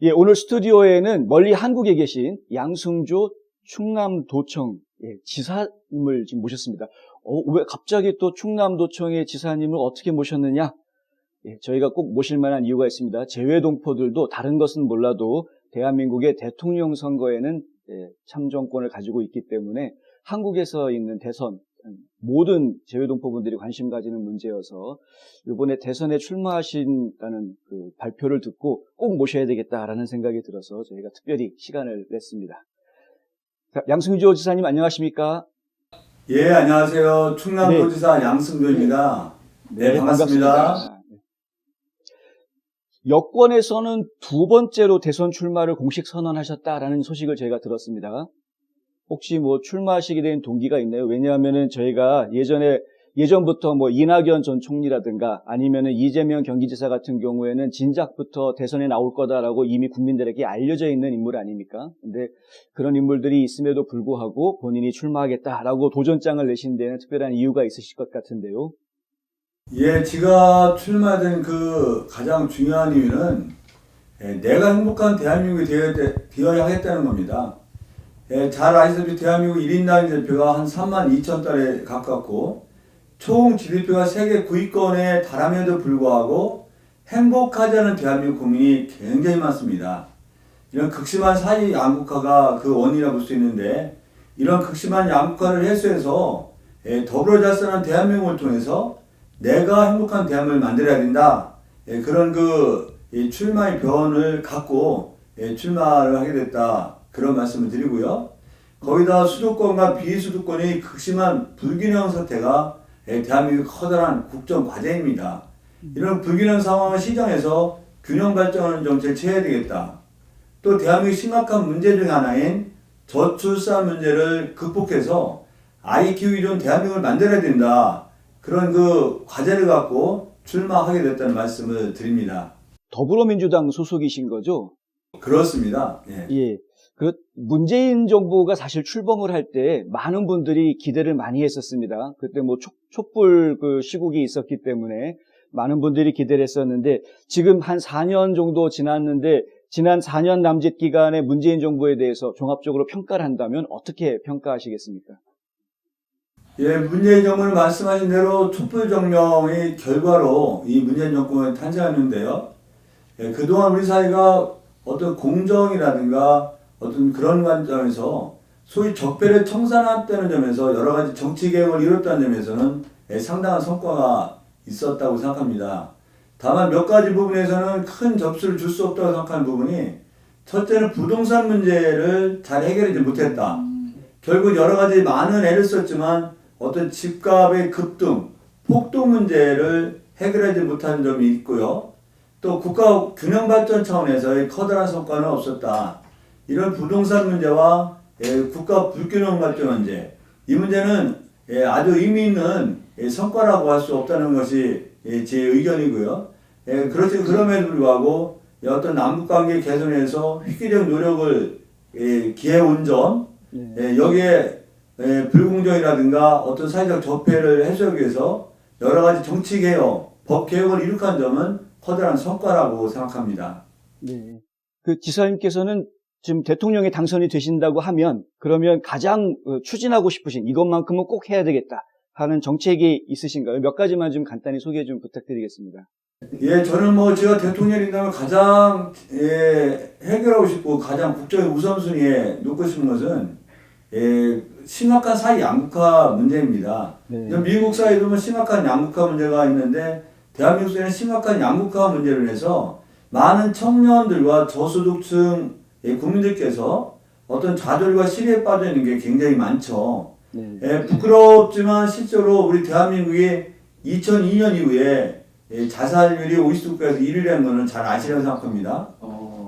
예, 오늘 스튜디오에는 멀리 한국에 계신 양승조 충남도청 지사님을 지금 모셨습니다. 왜 갑자기 또 충남도청의 지사님을 어떻게 모셨느냐? 예, 저희가 꼭 모실 만한 이유가 있습니다. 재외동포들도 다른 것은 몰라도 대한민국의 대통령 선거에는 참정권을 가지고 있기 때문에 한국에서 있는 대선, 모든 재외동포분들이 관심 가지는 문제여서 이번에 대선에 출마하신다는 그 발표를 듣고 꼭 모셔야 되겠다라는 생각이 들어서 저희가 특별히 시간을 냈습니다. 자, 양승조 지사님 안녕하십니까? 예, 안녕하세요. 충남도지사 양승조입니다. 네, 반갑습니다. 여권에서는 두 번째로 대선 출마를 공식 선언하셨다라는 소식을 저희가 들었습니다. 혹시 뭐 출마하시게 된 동기가 있나요? 왜냐하면은 저희가 예전부터 뭐 이낙연 전 총리라든가 아니면은 이재명 경기지사 같은 경우에는 진작부터 대선에 나올 거다라고 이미 국민들에게 알려져 있는 인물 아닙니까? 근데 그런 인물들이 있음에도 불구하고 본인이 출마하겠다라고 도전장을 내신 데는 특별한 이유가 있으실 것 같은데요. 예, 제가 출마된 그 가장 중요한 이유는 내가 행복한 대한민국이 되어야 하겠다는 겁니다. 잘 아시다시피 대한민국 1인당 대표가 한 3만 2천 달에 가깝고 총 GDP가 세계 9위권에 달함에도 불구하고 행복하지 않은 대한민국 국민이 굉장히 많습니다. 이런 극심한 사회 양극화가 그 원인이라고 볼 수 있는데 이런 극심한 양극화를 해소해서 더불어 잘 사는 대한민국을 통해서 내가 행복한 대한민국을 만들어야 된다. 그런 출마의 변을 갖고 출마를 하게 됐다. 그런 말씀을 드리고요. 거기다 수도권과 비수도권의 극심한 불균형 사태가 대한민국 커다란 국정 과제입니다. 이런 불균형 상황을 시정해서 균형 발전하는 정책을 취해야 되겠다. 또 대한민국 심각한 문제 중 하나인 저출산 문제를 극복해서 아이 키우기 좋은 대한민국을 만들어야 된다. 그런 과제를 갖고 출마하게 됐다는 말씀을 드립니다. 더불어민주당 소속이신 거죠? 그렇습니다. 예. 그 문재인 정부가 사실 출범을 할 때 많은 분들이 기대를 많이 했었습니다. 그때 뭐 촛불 그 시국이 있었기 때문에 많은 분들이 기대를 했었는데 지금 한 4년 정도 지났는데 지난 4년 남짓 기간의 문재인 정부에 대해서 종합적으로 평가를 한다면 어떻게 평가하시겠습니까? 예, 문재인 정부는 말씀하신 대로 촛불 정령의 결과로 이 문재인 정권이 탄생했는데요. 그동안 우리 사회가 어떤 공정이라든가 어떤 그런 관점에서 소위 적폐를 청산했다는 점에서 여러 가지 정치 개혁을 이뤘다는 점에서는 상당한 성과가 있었다고 생각합니다. 다만 몇 가지 부분에서는 큰 접수를 줄 수 없다고 생각하는 부분이 첫째는 부동산 문제를 잘 해결하지 못했다. 결국 여러 가지 많은 애를 썼지만 어떤 집값의 급등, 폭등 문제를 해결하지 못한 점이 있고요. 또 국가 균형 발전 차원에서의 커다란 성과는 없었다. 이런 부동산 문제와 국가 불균형 발전 문제, 이 문제는 아주 의미 있는 성과라고 할 수 없다는 것이 제 의견이고요. 그럼에도 불구하고 어떤 남북관계 개선에서 획기적 노력을 기해온 점, 여기에 불공정이라든가 어떤 사회적 적폐를 해소하기 위해서 여러 가지 정치 개혁, 법 개혁을 이룩한 점은 커다란 성과라고 생각합니다. 네. 그 지사님께서는 지금 대통령에 당선이 되신다고 하면 그러면 가장 추진하고 싶으신 이것만큼은 꼭 해야 되겠다 하는 정책이 있으신가요? 몇 가지만 좀 간단히 소개 좀 부탁드리겠습니다. 예, 저는 제가 대통령이 된다면 가장 해결하고 싶고 가장 국정의 우선순위에 놓고 싶은 것은 심각한 사회 양극화 문제입니다. 네. 미국 사회도 심각한 양극화 문제가 있는데 대한민국 사회는 심각한 양극화 문제를 해서 많은 청년들과 저소득층 국민들께서 어떤 좌절과 시리에 빠져 있는 게 굉장히 많죠. 부끄럽지만 실제로 우리 대한민국이 2002년 이후에 자살률이 OECD 국가에서 1위라는 것은 잘 아시라고 생각합니다.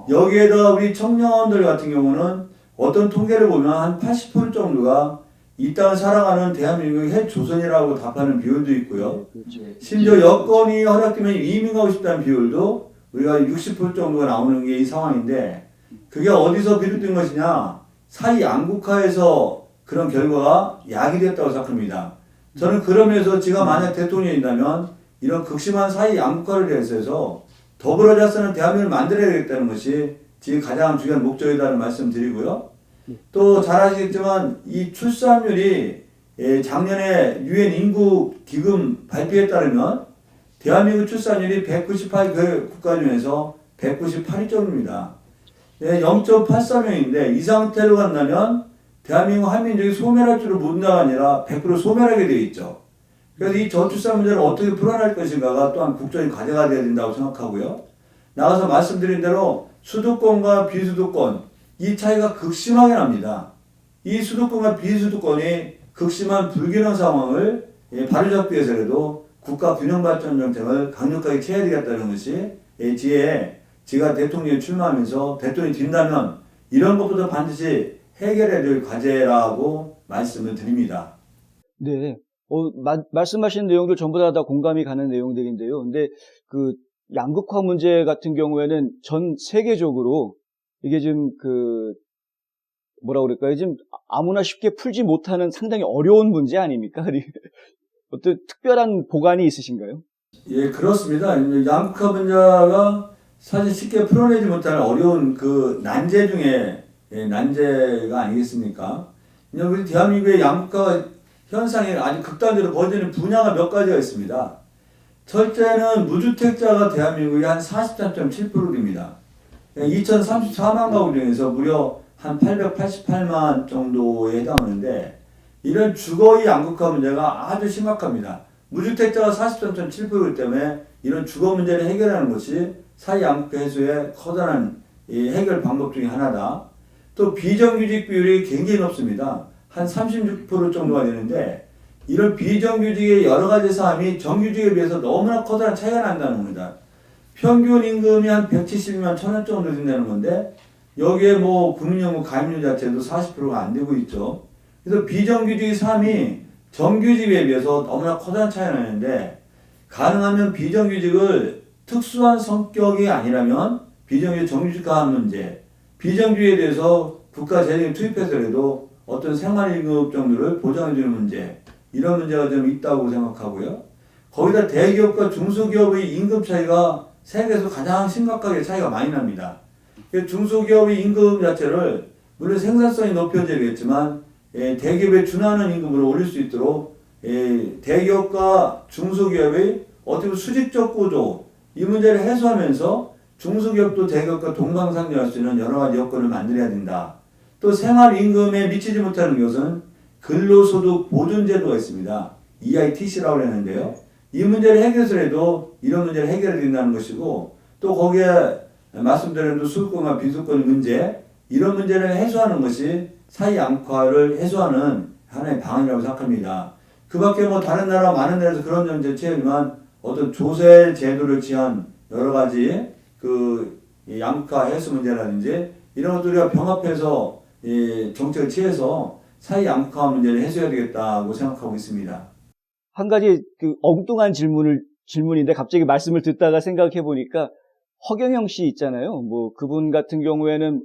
여기에다 우리 청년들 같은 경우는 어떤 통계를 보면 한 80% 정도가 이 땅을 살아가는 대한민국이 헬조선이라고 답하는 비율도 있고요. 심지어 여건이 허락되면 이민 가고 싶다는 비율도 우리가 60% 정도가 나오는 게 이 상황인데 그게 어디서 비롯된 것이냐? 사회 양극화에서 그런 결과가 야기됐다고 생각합니다. 저는 그러면서 제가 만약 대통령이라면 이런 극심한 사회 양극화를 대해서 더불어 잘 사는 대한민국을 만들어야겠다는 것이 지금 가장 중요한 목적이라는 말씀 드리고요. 또 잘 아시겠지만 이 출산율이 작년에 유엔 인구 기금 발표에 따르면 대한민국 출산율이 198 국가 중에서 198위 정도입니다. 0.84명인데 이 상태로 간다면 대한민국 한민족이 소멸할 줄을 모른다가 아니라 100% 소멸하게 되어 있죠. 그래서 이 저출산 문제를 어떻게 풀어낼 것인가가 또한 국적인 과제가 되어야 된다고 생각하고요. 나가서 말씀드린 대로 수도권과 비수도권 이 차이가 극심하게 납니다. 이 수도권과 비수도권이 극심한 불균형 상황을 바로잡기 위해서라도 국가 균형발전 정책을 강력하게 취해야 되겠다는 것이 제가 대통령에 출마하면서 대통령이 된다면 이런 것부터 반드시 해결해야 될 과제라고 말씀을 드립니다. 네. 말씀하신 내용들 전부 다 공감이 가는 내용들인데요. 근데 그 양극화 문제 같은 경우에는 전 세계적으로 이게 지금 뭐라 그럴까요? 지금 아무나 쉽게 풀지 못하는 상당히 어려운 문제 아닙니까? 어떤 특별한 보관이 있으신가요? 예, 그렇습니다. 양극화 문제가 사실 쉽게 풀어내지 못하는 어려운 그 난제 중에 난제가 아니겠습니까? 우리 대한민국의 양극화 현상이 아주 극단적으로 벌어지는 분야가 몇 가지가 있습니다. 첫째는 무주택자가 대한민국이 한 43.7%입니다. 2034만 가구 중에서 무려 한 888만 정도에 해당하는데 이런 주거의 양극화 문제가 아주 심각합니다. 무주택자가 43.7%이기 때문에 이런 주거 문제를 해결하는 것이 사회 양극화 해소의 커다란 해결 방법 중에 하나다. 또 비정규직 비율이 굉장히 높습니다. 한 36% 정도가 되는데 이런 비정규직의 여러 가지 사람이 정규직에 비해서 너무나 커다란 차이가 난다는 겁니다. 평균 임금이 한 170만 1,000원 정도 된다는 건데 여기에 뭐 국민연금 가입률 자체도 40%가 안 되고 있죠. 그래서 비정규직의 삶이 정규직에 비해서 너무나 커다란 차이가 나는데 가능하면 비정규직을 특수한 성격이 아니라면 비정규직 정규직화하는 문제, 비정규직에 대해서 국가 재정을 투입해서라도 어떤 생활임금 정도를 보장해주는 문제, 이런 문제가 좀 있다고 생각하고요. 거기다 대기업과 중소기업의 임금 차이가 세계에서 가장 심각하게 차이가 많이 납니다. 중소기업의 임금 자체를 물론 생산성이 높여져야겠지만 대기업에 준하는 임금으로 올릴 수 있도록 대기업과 중소기업의 어떻게 보면 수직적 구조 이 문제를 해소하면서 중소기업도 대기업과 동방상종할 수 있는 여러 가지 여건을 만들어야 된다. 또 생활임금에 미치지 못하는 것은 근로소득 보존제도가 있습니다. EITC라고 하는데요. 이 문제를 해결해서라도 이런 문제를 해결해야 된다는 것이고 또 거기에 말씀드린 수도권과 비수도권 문제 이런 문제를 해소하는 것이 사회 양극화를 해소하는 하나의 방안이라고 생각합니다. 그 밖에 뭐 다른 나라 많은 나라에서 그런 정책 취하지만 어떤 조세 제도를 취한 여러 가지 그 양극화 해소 문제라든지 이런 것들과 병합해서 정책을 취해서 사회 양극화 문제를 해소해야 되겠다고 생각하고 있습니다. 한 가지 엉뚱한 질문인데 갑자기 말씀을 듣다가 생각해 보니까 허경영 씨 있잖아요. 뭐 그분 같은 경우에는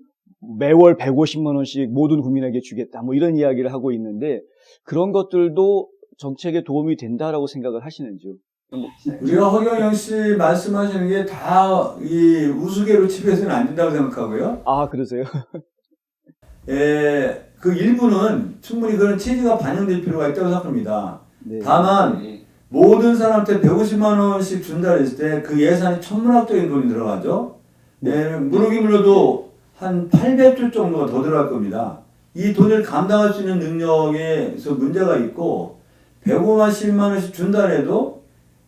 매월 150만 원씩 모든 국민에게 주겠다. 뭐 이런 이야기를 하고 있는데 그런 것들도 정책에 도움이 된다라고 생각을 하시는지요? 우리가 허경영 씨 말씀하시는 게 다 이 우스개로 칩해서는 안 된다고 생각하고요. 아, 그러세요? 그 일부는 충분히 그런 취지가 반영될 필요가 있다고 생각합니다. 네. 다만 모든 사람한테 150만 원씩 준다 했을 때 그 예산이 천문학적인 돈이 들어가죠. 무르기 물러도 한 800조 정도가 더 들어갈 겁니다. 이 돈을 감당할 수 있는 능력에서 문제가 있고 150만 원씩 준다 해도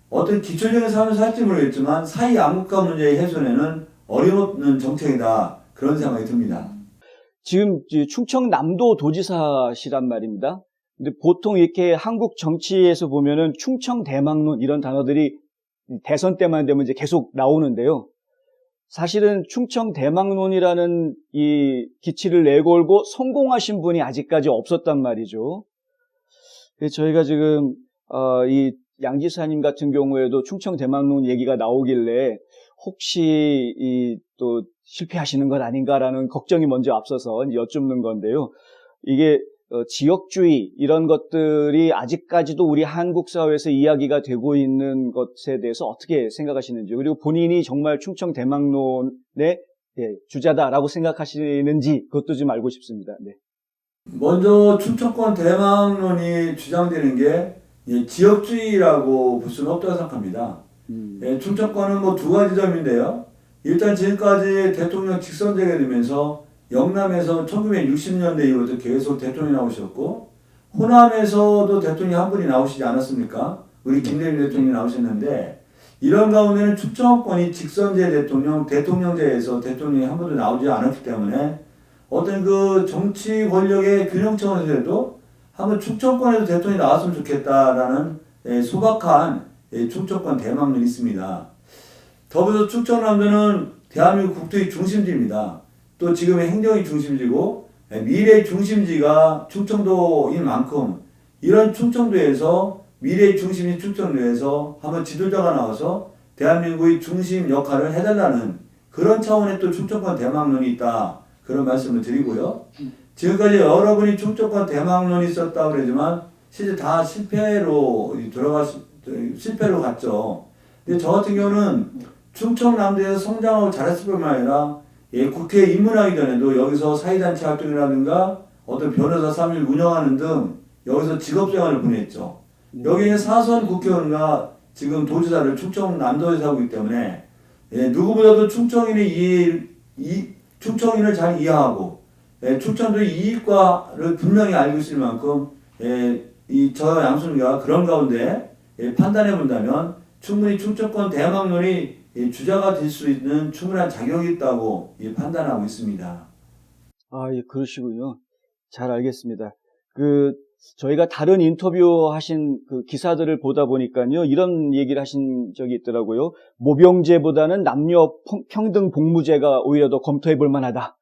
어떤 기초적인 삶을 살지 모르겠지만 사회 양극화 문제의 해소에는 어림없는 정책이다. 그런 생각이 듭니다. 지금 충청남도 도지사시란 말입니다. 근데 보통 이렇게 한국 정치에서 보면은 충청 대망론 이런 단어들이 대선 때만 되면 이제 계속 나오는데요. 사실은 충청 대망론이라는 이 기치를 내걸고 성공하신 분이 아직까지 없었단 말이죠. 그래서 저희가 지금 이 양 지사님 같은 경우에도 충청 대망론 얘기가 나오길래 혹시 또 실패하시는 것 아닌가라는 걱정이 먼저 앞서서 여쭙는 건데요. 이게 지역주의 이런 것들이 아직까지도 우리 한국 사회에서 이야기가 되고 있는 것에 대해서 어떻게 생각하시는지, 그리고 본인이 정말 충청 대망론에 주자다라고 생각하시는지 그것도 좀 알고 싶습니다. 네. 먼저 충청권 대망론이 주장되는 게 지역주의라고 볼 수는 없다고 생각합니다. 충청권은 뭐 두 가지 점인데요. 일단 지금까지 대통령 직선제가 되면서 영남에서 1960년대 이후부터 계속 대통령이 나오셨고 호남에서도 대통령이 한 분이 나오시지 않았습니까? 우리 김대중 대통령이 나오셨는데 이런 가운데는 충청권이 직선제 대통령, 대통령제에서 대통령이 한 번도 나오지 않았기 때문에 어떤 그 정치 권력의 균형 차원에서도 한번 충청권에서 대통령이 나왔으면 좋겠다라는 소박한 충청권 대망론이 있습니다. 더불어서 충청남도는 대한민국 국토의 중심지입니다. 또 지금의 행정의 중심지고 미래의 중심지가 충청도인 만큼 이런 충청도에서 미래의 중심인 충청도에서 한번 지도자가 나와서 대한민국의 중심 역할을 해달라는 그런 차원의 또 충청권 대망론이 있다. 그런 말씀을 드리고요. 지금까지 여러분이 충청권 대망론이 있었다고 그러지만 실제 다 실패로 갔죠. 근데 저 같은 경우는 충청남도에서 성장하고 자랐을 뿐만 아니라 국회에 입문하기 전에도 여기서 사회단체 활동이라든가 어떤 변호사 사무실 운영하는 등 여기서 직업생활을 보냈죠. 여기에 사선 국회의원과 지금 도지사를 충청남도에서 하고 있기 때문에 누구보다도 충청인을 잘 이해하고 충청도의 이익과를 분명히 알고 있을 만큼 저 양순이가 그런 가운데 판단해 본다면 충분히 충청권 대망론이 주자가 될 수 있는 충분한 자격이 있다고 판단하고 있습니다. 예, 그러시군요. 잘 알겠습니다. 저희가 다른 인터뷰 하신 그 기사들을 보다 보니까요, 이런 얘기를 하신 적이 있더라고요. 모병제보다는 남녀 평등 복무제가 오히려 더 검토해 볼 만하다.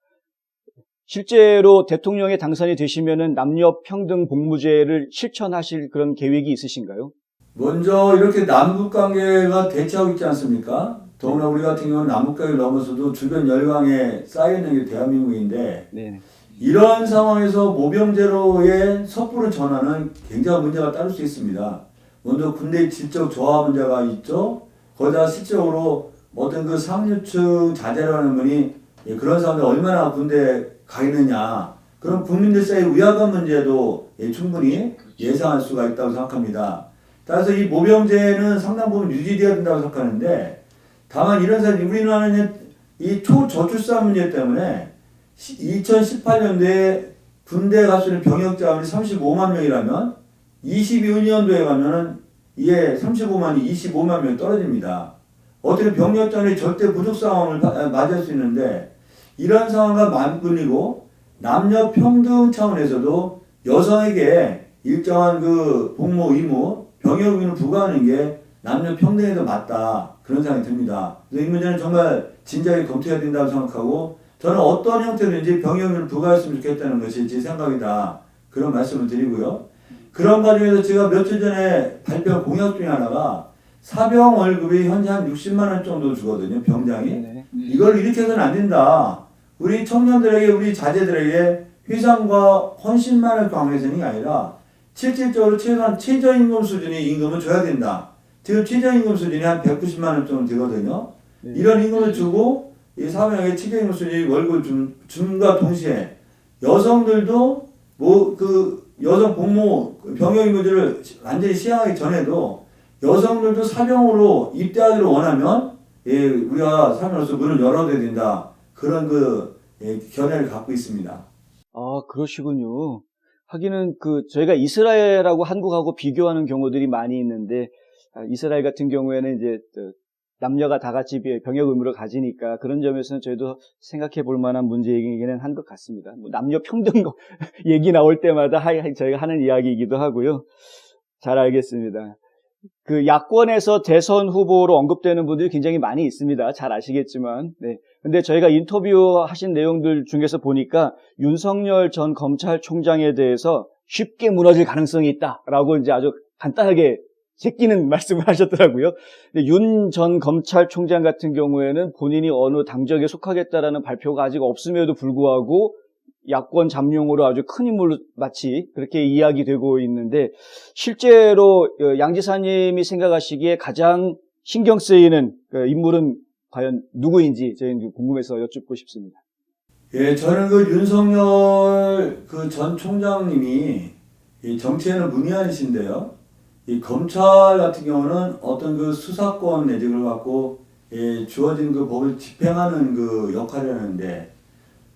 실제로 대통령에 당선이 되시면은 남녀 평등 복무제를 실천하실 그런 계획이 있으신가요? 먼저 이렇게 남북 관계가 대치하고 있지 않습니까? 더구나 우리 같은 경우는 남북 관계를 넘어서도 주변 열강에 쌓여있는 게 대한민국인데 네. 이런 상황에서 모병제로의 섣부른 전환은 굉장한 문제가 따를 수 있습니다. 먼저 군대의 질적 저하 문제가 있죠. 거기다 실적으로 어떤 그 상류층 자제라는 분이 그런 사람들 얼마나 군대에 가 있느냐. 그런 국민들 사이의 위화감 문제도 충분히 예상할 수가 있다고 생각합니다. 따라서 이 모병제는 상당 부분 유지되어야 된다고 생각하는데 다만 이런 사람이 우리나라는 이 초저출산 문제 때문에 2018년도에 군대 가수는 병역 자원이 35만 명이라면 22년도에 가면은 이게 35만이 25만 명이 떨어집니다. 어떻게 병역 자원이 절대 부족 상황을 맞이할 수 있는데 이런 상황과 맞물리고 남녀 평등 차원에서도 여성에게 일정한 그 복무 의무, 병역 의무를 부과하는 게 남녀 평등에도 맞다. 그런 생각이 듭니다. 그래서 이 문제는 정말 진지하게 검토해야 된다고 생각하고 저는 어떤 형태든지 병역을 부과했으면 좋겠다는 것이 제 생각이다. 그런 말씀을 드리고요. 그런 과정에서 제가 며칠 전에 발표한 공약 중에 하나가 사병 월급이 현재 한 60만 원 정도 주거든요. 병장이. 네. 이걸 이렇게 해서는 안 된다. 우리 청년들에게 우리 자제들에게 회상과 헌신만을 강요해서는 게 아니라 실질적으로 최소한 최저임금 수준의 임금을 줘야 된다. 지금 최저임금 수준이 한 190만 원 정도 되거든요. 이런 임금을 주고 이 사병에게 최저임금 수준의 월급을 줌과 동시에 여성들도 여성 복무 병역임금제를 완전히 시행하기 전에도 여성들도 사병으로 입대하기를 원하면 우리가 사병으로서 문을 열어둬야 된다. 그런 견해를 갖고 있습니다. 그러시군요. 하기는 저희가 이스라엘하고 한국하고 비교하는 경우들이 많이 있는데 이스라엘 같은 경우에는 이제 남녀가 다 같이 병역 의무를 가지니까 그런 점에서는 저희도 생각해 볼 만한 문제이기는 한 것 같습니다. 남녀 평등 얘기 나올 때마다 저희가 하는 이야기이기도 하고요. 잘 알겠습니다. 야권에서 대선 후보로 언급되는 분들이 굉장히 많이 있습니다. 잘 아시겠지만. 네. 근데 저희가 인터뷰 하신 내용들 중에서 보니까 윤석열 전 검찰총장에 대해서 쉽게 무너질 가능성이 있다라고 이제 아주 간단하게 제끼는 말씀을 하셨더라고요. 윤 전 검찰총장 같은 경우에는 본인이 어느 당적에 속하겠다라는 발표가 아직 없음에도 불구하고 야권 잠룡으로 아주 큰 인물로 마치 그렇게 이야기되고 있는데 실제로 양 지사님이 생각하시기에 가장 신경 쓰이는 인물은 과연 누구인지 저희는 궁금해서 여쭙고 싶습니다. 예, 저는 그 윤석열 그 전 총장님이 이 정치에는 문외한이신데요. 이 검찰 같은 경우는 어떤 그 수사권 내지 그걸 갖고 예, 주어진 그 법을 집행하는 그 역할을 하는데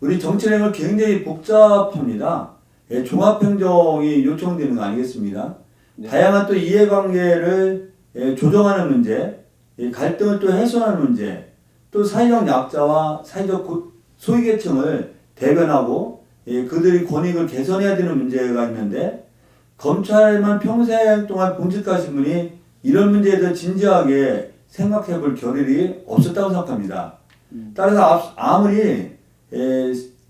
우리 정치라는 건 굉장히 복잡합니다. 예, 종합행정이 요청되는 거 아니겠습니까? 네. 다양한 또 이해관계를 예, 조정하는 문제, 예, 갈등을 또 해소하는 문제, 또 사회적 약자와 사회적 소외계층을 대변하고 예, 그들의 권익을 개선해야 되는 문제가 있는데 검찰만 평생 동안 봉직하신 분이 이런 문제에 대해 진지하게 생각해 볼 겨를이 없었다고 생각합니다. 따라서 아무리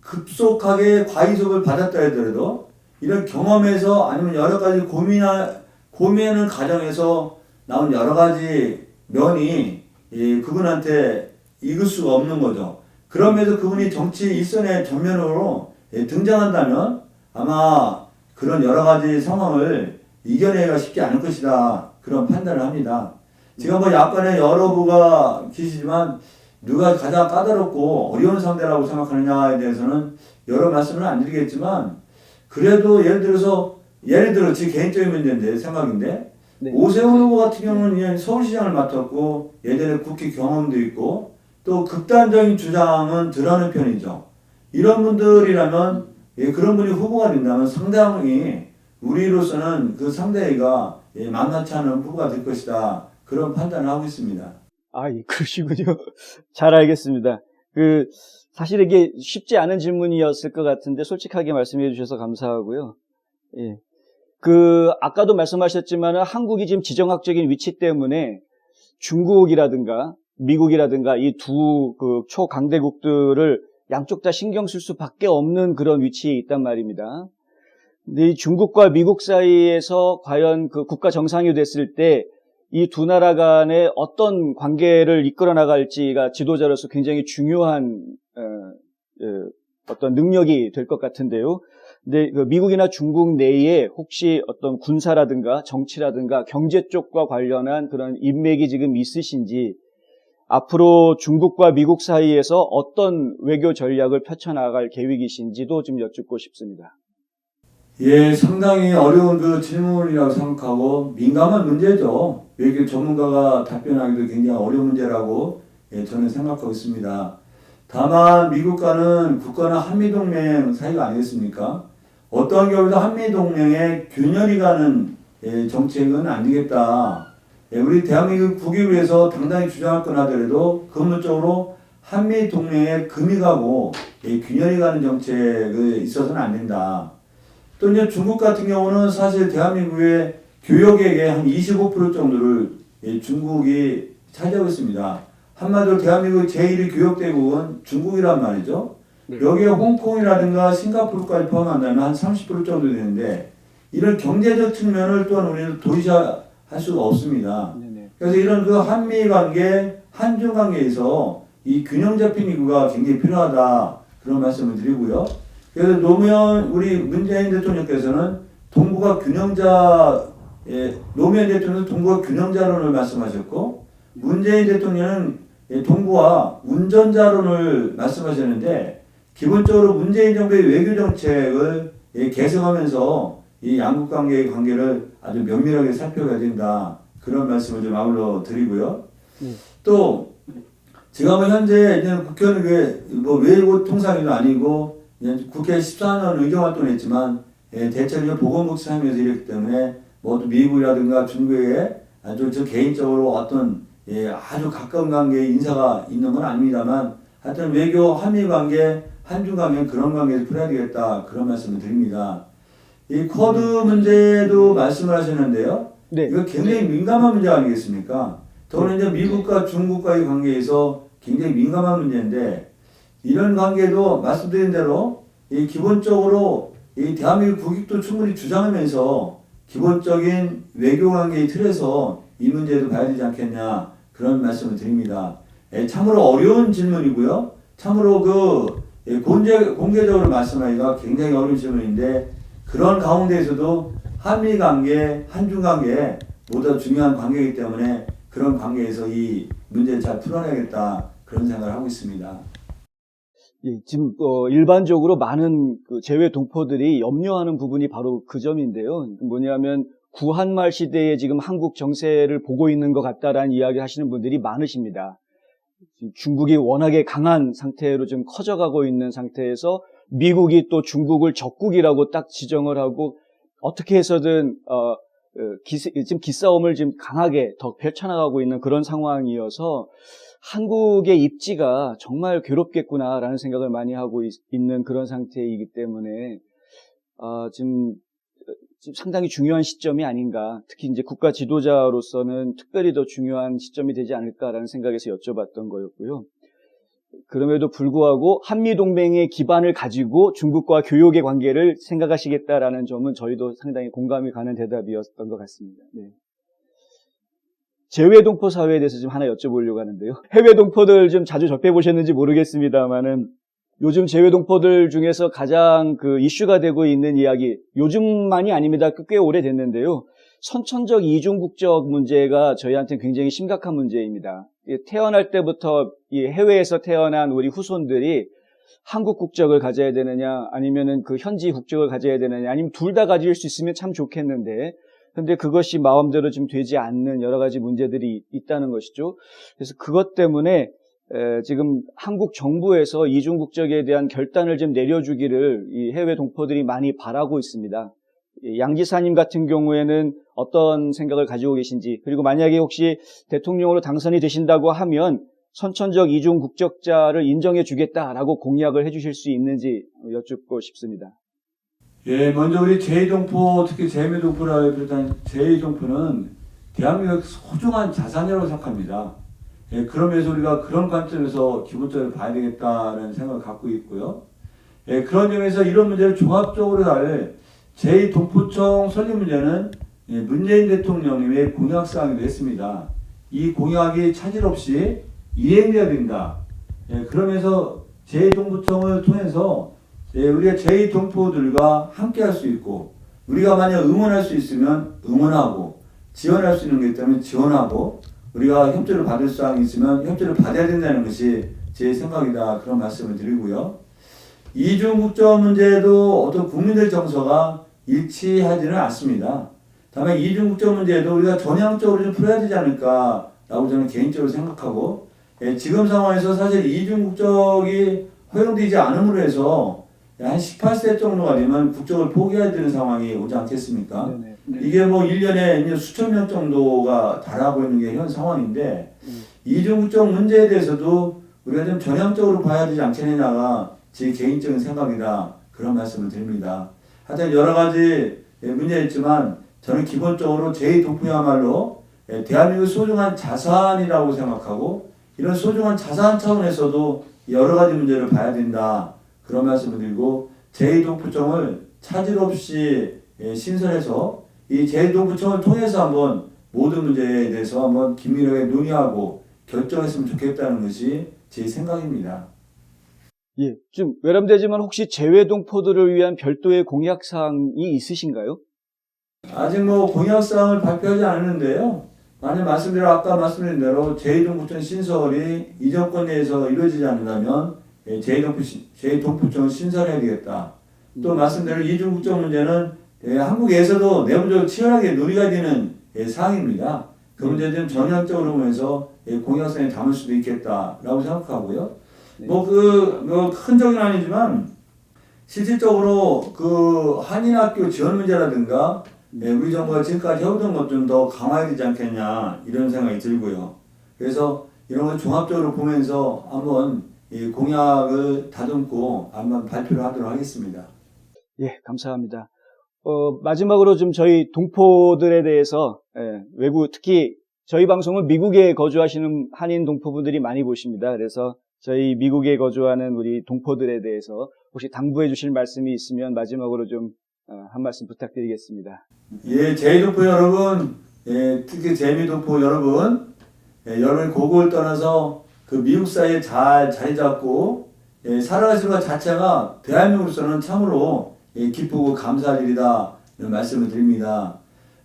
급속하게 과이속을 받았다 하더라도 이런 경험에서 아니면 여러 가지 고민하는 과정에서 나온 여러 가지 면이 그분한테 익을 수가 없는 거죠. 그럼에도 그분이 정치 일선의 전면으로 등장한다면 아마 그런 여러 가지 상황을 이겨내기가 쉽지 않을 것이다. 그런 판단을 합니다. 지금 뭐 야권에 여러 후보가 계시지만 누가 가장 까다롭고 어려운 상대라고 생각하느냐에 대해서는 여러 말씀을 안 드리겠지만 그래도 예를 들어 제 개인적인 문제인데 생각인데 네. 오세훈 후보 같은 경우는 그냥 서울시장을 맡았고 예전에 국회 경험도 있고 또 극단적인 주장은 덜하는 편이죠. 이런 분들이라면 그런 분이 후보가 된다면 상당히 우리로서는 그 상대가 만만치 않은 후보가 될 것이다. 그런 판단을 하고 있습니다. 아, 예, 그러시군요. 잘 알겠습니다. 사실 이게 쉽지 않은 질문이었을 것 같은데 솔직하게 말씀해 주셔서 감사하고요. 예. 아까도 말씀하셨지만 한국이 지금 지정학적인 위치 때문에 중국이라든가 미국이라든가 이 두 초강대국들을 양쪽 다 신경 쓸 수밖에 없는 그런 위치에 있단 말입니다. 근데 이 중국과 미국 사이에서 과연 그 국가 정상이 됐을 때 이 두 나라 간에 어떤 관계를 이끌어 나갈지가 지도자로서 굉장히 중요한 어떤 능력이 될 것 같은데요. 근데 미국이나 중국 내에 혹시 어떤 군사라든가 정치라든가 경제 쪽과 관련한 그런 인맥이 지금 있으신지 앞으로 중국과 미국 사이에서 어떤 외교 전략을 펼쳐나갈 계획이신지도 좀 여쭙고 싶습니다. 예, 상당히 어려운 그 질문이라고 생각하고 민감한 문제죠. 외교 전문가가 답변하기도 굉장히 어려운 문제라고 저는 생각하고 있습니다. 다만 미국과는 국가는 한미동맹 사이가 아니겠습니까? 어떠한 경우도 한미동맹에 균열이 가는 정책은 안 되겠다. 우리 대한민국 국익을 위해서 당당히 주장할 건 하더라도 근본적으로 한미동맹에 금이 가고 균열이 가는 정책에 있어서는 안 된다. 또 이제 중국 같은 경우는 사실 대한민국의 교역액의 한 25% 정도를 중국이 차지하고 있습니다. 한마디로 대한민국 제1위 교역대국은 중국이란 말이죠. 네. 여기에 홍콩이라든가 싱가포르까지 포함한다면 한 30% 정도 되는데 이런 경제적 측면을 또한 우리는 도시화할 수가 없습니다. 네네. 그래서 이런 그 한미 관계, 한중 관계에서 이 균형 잡힌 이구가 굉장히 필요하다. 그런 말씀을 드리고요. 그래서 우리 문재인 대통령께서는 동북아 균형자, 노무현 대통령은 동북아 균형자론을 말씀하셨고, 문재인 대통령은 동북아 운전자론을 말씀하셨는데, 기본적으로 문재인 정부의 외교 정책을 개성하면서 이 양국 관계의 관계를 아주 면밀하게 살펴봐야 된다. 그런 말씀을 좀 아울러 드리고요. 또, 제가 뭐 현재 이제 국회의원 외고 통상위도 아니고, 국회 14년 의정활동을 했지만 대체로 보건복지하면서 이랬기 때문에 또 미국이라든가 중국에 아주 저 개인적으로 어떤 아주 가까운 관계의 인사가 있는 건 아닙니다만 하여튼 외교 한미 관계 한중 관계는 그런 관계에서 풀어야 되겠다 그런 말씀을 드립니다. 이 코드 문제도 말씀을 하셨는데요. 네. 이거 굉장히 민감한 문제 아니겠습니까? 더는 이제 미국과 중국과의 관계에서 굉장히 민감한 문제인데 이런 관계도 말씀드린 대로 기본적으로 대한민국 국익도 충분히 주장하면서 기본적인 외교관계의 틀에서 이 문제도 봐야 되지 않겠냐 그런 말씀을 드립니다. 참으로 어려운 질문이고요. 참으로 공개적으로 말씀하기가 굉장히 어려운 질문인데 그런 가운데에서도 한미관계, 한중관계 모두 중요한 관계이기 때문에 그런 관계에서 이 문제를 잘 풀어내겠다 그런 생각을 하고 있습니다. 예, 지금 일반적으로 많은 그 재외 동포들이 염려하는 부분이 바로 그 점인데요. 뭐냐면 구한말 시대에 지금 한국 정세를 보고 있는 것 같다라는 이야기 하시는 분들이 많으십니다. 중국이 워낙에 강한 상태로 좀 커져가고 있는 상태에서 미국이 또 중국을 적국이라고 딱 지정을 하고 어떻게 해서든 지금 기싸움을 지금 강하게 더 펼쳐나가고 있는 그런 상황이어서 한국의 입지가 정말 괴롭겠구나라는 생각을 많이 하고 있는 그런 상태이기 때문에 지금 상당히 중요한 시점이 아닌가, 특히 이제 국가 지도자로서는 특별히 더 중요한 시점이 되지 않을까라는 생각에서 여쭤봤던 거였고요. 그럼에도 불구하고 한미동맹의 기반을 가지고 중국과 교역의 관계를 생각하시겠다라는 점은 저희도 상당히 공감이 가는 대답이었던 것 같습니다. 네. 재외 동포 사회에 대해서 좀 하나 여쭤보려고 하는데요. 해외 동포들 좀 자주 접해보셨는지 모르겠습니다만은 요즘 재외 동포들 중에서 가장 그 이슈가 되고 있는 이야기, 요즘만이 아닙니다. 꽤 오래됐는데요. 선천적 이중 국적 문제가 저희한테 굉장히 심각한 문제입니다. 태어날 때부터 이 해외에서 태어난 우리 후손들이 한국 국적을 가져야 되느냐, 아니면은 그 현지 국적을 가져야 되느냐, 아니면 둘 다 가질 수 있으면 참 좋겠는데, 근데 그것이 마음대로 좀 되지 않는 여러 가지 문제들이 있다는 것이죠. 그래서 그것 때문에 지금 한국 정부에서 이중 국적에 대한 결단을 좀 내려주기를 이 해외 동포들이 많이 바라고 있습니다. 양 지사님 같은 경우에는 어떤 생각을 가지고 계신지, 그리고 만약에 혹시 대통령으로 당선이 되신다고 하면 선천적 이중 국적자를 인정해 주겠다라고 공약을 해주실 수 있는지 여쭙고 싶습니다. 예, 먼저 우리 제2동포, 특히 재미동포라 비롯한 제2동포는 대한민국 소중한 자산이라고 생각합니다. 예, 그러면서 우리가 그런 관점에서 기본적으로 봐야 되겠다는 생각을 갖고 있고요. 예, 그런 점에서 이런 문제를 종합적으로 할 제2동포청 설립 문제는 문재인 대통령님의 공약사항이기도 했습니다. 이 공약이 차질 없이 이행되어야 된다. 예, 그러면서 제2동포청을 통해서 우리가 제2동포들과 함께 할 수 있고, 우리가 만약 응원할 수 있으면 응원하고, 지원할 수 있는 게 있다면 지원하고, 우리가 협조를 받을 사항이 있으면 협조를 받아야 된다는 것이 제 생각이다. 그런 말씀을 드리고요. 이중국적 문제도 어떤 국민들 정서가 일치하지는 않습니다. 다만 이중국적 문제도 우리가 전향적으로 좀 풀어야 되지 않을까라고 저는 개인적으로 생각하고, 지금 상황에서 사실 이중국적이 허용되지 않음으로 해서 한 18세 정도가 되면 국적을 포기해야 되는 상황이 오지 않겠습니까? 네네. 이게 뭐 1년에 이제 수천 명 정도가 달하고 있는 게 현 상황인데, 이중국적 문제에 대해서도 우리가 좀 전향적으로 봐야 되지 않겠느냐가 제 개인적인 생각이다. 그런 말씀을 드립니다. 하여튼 여러 가지 문제가 있지만 저는 기본적으로 제2동포야말로 대한민국 소중한 자산이라고 생각하고, 이런 소중한 자산 차원에서도 여러 가지 문제를 봐야 된다. 그런 말씀을 드리고, 제2동포청을 차질 없이 신설해서 이 제2동포청을 통해서 한번 모든 문제에 대해서 한번 긴밀하게 논의하고 결정했으면 좋겠다는 것이 제 생각입니다. 예, 좀 외람되지만 혹시 재외 동포들을 위한 별도의 공약 사항이 있으신가요? 아직 뭐 공약 사항을 발표하지 않았는데요. 만약 아까 말씀드린 대로 제2동포청 신설이 이 정권 내에서 이루어지지 않는다면 제2동포청을 신설해야 되겠다. 또 말씀대로 이중국적 문제는 한국에서도 내부적으로 치열하게 논의가 되는 사항입니다. 그 문제는 좀 전향적으로 보면서 공약성에 담을 수도 있겠다라고 생각하고요. 큰 적은 아니지만 실질적으로 그 한인학교 지원 문제라든가 우리 정부가 지금까지 해오던 것 좀 더 강화해야 되지 않겠냐 이런 생각이 들고요. 그래서 이런 걸 종합적으로 보면서 한번 이 공약을 다듬고 한번 발표를 하도록 하겠습니다. 예, 감사합니다. 마지막으로 좀 저희 동포들에 대해서 외국, 특히 저희 방송은 미국에 거주하시는 한인 동포분들이 많이 보십니다. 그래서 저희 미국에 거주하는 우리 동포들에 대해서 혹시 당부해 주실 말씀이 있으면 마지막으로 좀 한 말씀 부탁드리겠습니다. 예, 제2동포 여러분, 특히 재미동포 여러분, 여러분이 고국을 떠나서 그 미국 사회에 잘 자리 잡고 살아가시는 것 자체가 대한민국으로서는 참으로 기쁘고 감사할 일이다 이런 말씀을 드립니다.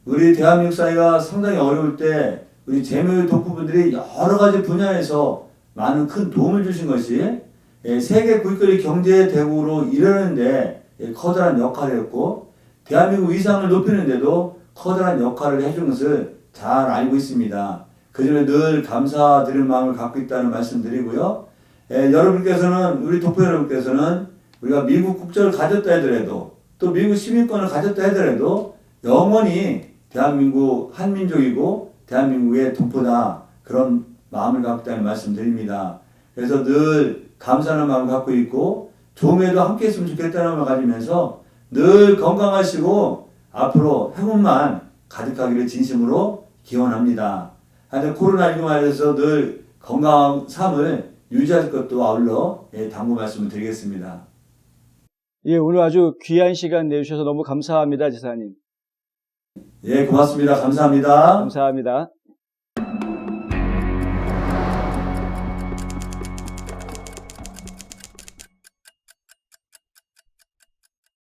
우리 대한민국 사회가 상당히 어려울 때 우리 재묘 독부분들이 여러 가지 분야에서 많은 큰 도움을 주신 것이 세계 굴거리 경제 대국으로 이르는데 커다란 역할을 했고 대한민국 위상을 높이는데도 커다란 역할을 해준 것을 잘 알고 있습니다. 그 점에 늘 감사드릴 마음을 갖고 있다는 말씀드리고요. 여러분께서는 우리 독보 여러분께서는 우리가 미국 국적을 가졌다 하더라도 또 미국 시민권을 가졌다 하더라도 영원히 대한민국 한민족이고 대한민국의 독보다 그런 마음을 갖고 있다는 말씀드립니다. 그래서 늘 감사하는 마음을 갖고 있고 조음에도 함께 했으면 좋겠다는 마음을 가지면서 늘 건강하시고 앞으로 행운만 가득하기를 진심으로 기원합니다. 하여튼 코로나19 말해서 늘 건강한 삶을 유지할 것도 아울러 당부 말씀을 드리겠습니다. 예, 오늘 아주 귀한 시간 내주셔서 너무 감사합니다, 지사님. 예, 고맙습니다. 감사합니다. 감사합니다.